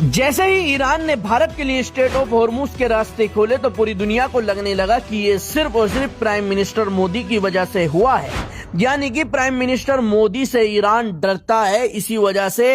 जैसे ही ईरान ने भारत के लिए स्ट्रेट ऑफ हॉर्मुज के रास्ते खोले तो पूरी दुनिया को लगने लगा कि ये सिर्फ और सिर्फ प्राइम मिनिस्टर मोदी की वजह से हुआ है। यानी कि प्राइम मिनिस्टर मोदी से ईरान डरता है, इसी वजह से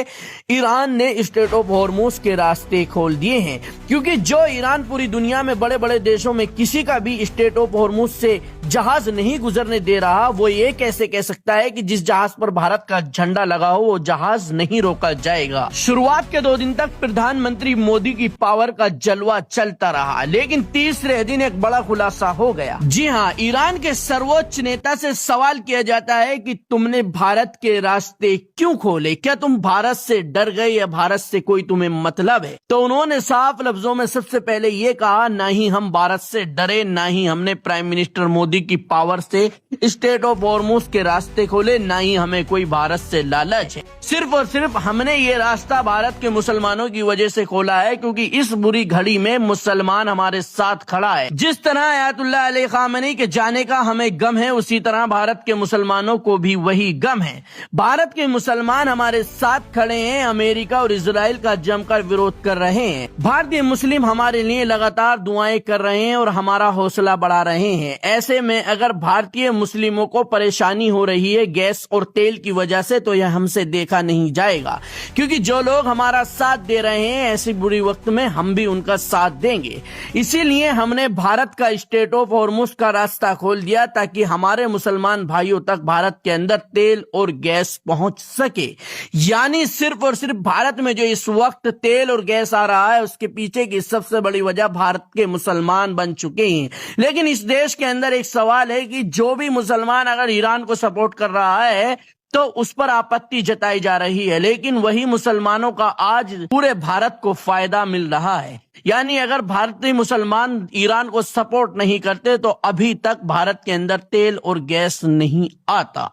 ईरान ने स्ट्रेट ऑफ हॉर्मुज के रास्ते खोल दिए हैं। क्योंकि जो ईरान पूरी दुनिया में बड़े बड़े देशों में किसी का भी स्ट्रेट ऑफ हॉर्मुज से जहाज नहीं गुजरने दे रहा, वो ये कैसे कह सकता है कि जिस जहाज पर भारत का झंडा लगा हो वो जहाज नहीं रोका जाएगा। शुरुआत के 2 दिन तक प्रधानमंत्री मोदी की पावर का जलवा चलता रहा, लेकिन तीसरे दिन एक बड़ा खुलासा हो गया। जी हाँ, ईरान के सर्वोच्च नेता से सवाल किया जाता है कि तुमने भारत के रास्ते क्यों खोले, क्या तुम भारत से डर गए या भारत से कोई तुम्हें मतलब है? तो उन्होंने साफ लफ्जों में सबसे पहले ये कहा, ना ही हम भारत से डरे, ना ही हमने प्राइम मिनिस्टर मोदी की पावर से स्ट्रेट ऑफ हॉर्मुज के रास्ते खोले, ना ही हमें कोई भारत से लालच है। सिर्फ और सिर्फ हमने ये रास्ता भारत के मुसलमानों की वजह से खोला है, क्योंकि इस बुरी घड़ी में मुसलमान हमारे साथ खड़ा है। जिस तरह आयतुल्लाह अली खामेनी के जाने का हमें गम है, उसी तरह भारत के मुसलमानों को भी वही गम है। भारत के मुसलमान हमारे साथ खड़े हैं, अमेरिका और इजराइल का जमकर विरोध कर रहे हैं। भारतीय मुस्लिम हमारे लिए लगातार दुआएं कर रहे हैं और हमारा हौसला बढ़ा रहे हैं। ऐसे में अगर भारतीय मुस्लिमों को परेशानी हो रही है गैस और तेल की वजह से, तो यह हमसे देखा नहीं जाएगा, क्योंकि जो लोग हमारा साथ दे रहे हैं ऐसी बुरी वक्त में हम भी उनका साथ देंगे। इसीलिए हमने भारत का स्ट्रेट ऑफ हॉर्मुज का रास्ता खोल दिया, ताकि हमारे मुसलमान भाइयों तक भारत के अंदर तेल और गैस पहुंच सके। यानी सिर्फ और सिर्फ भारत में जो इस वक्त तेल और गैस आ रहा है, उसके पीछे की सबसे बड़ी वजह भारत के मुसलमान बन चुके हैं। लेकिन इस देश के अंदर एक सवाल है कि जो भी मुसलमान अगर ईरान को सपोर्ट कर रहा है तो उस पर आपत्ति जताई जा रही है, लेकिन वही मुसलमानों का आज पूरे भारत को फायदा मिल रहा है। यानी अगर भारतीय मुसलमान ईरान को सपोर्ट नहीं करते तो अभी तक भारत के अंदर तेल और गैस नहीं आता।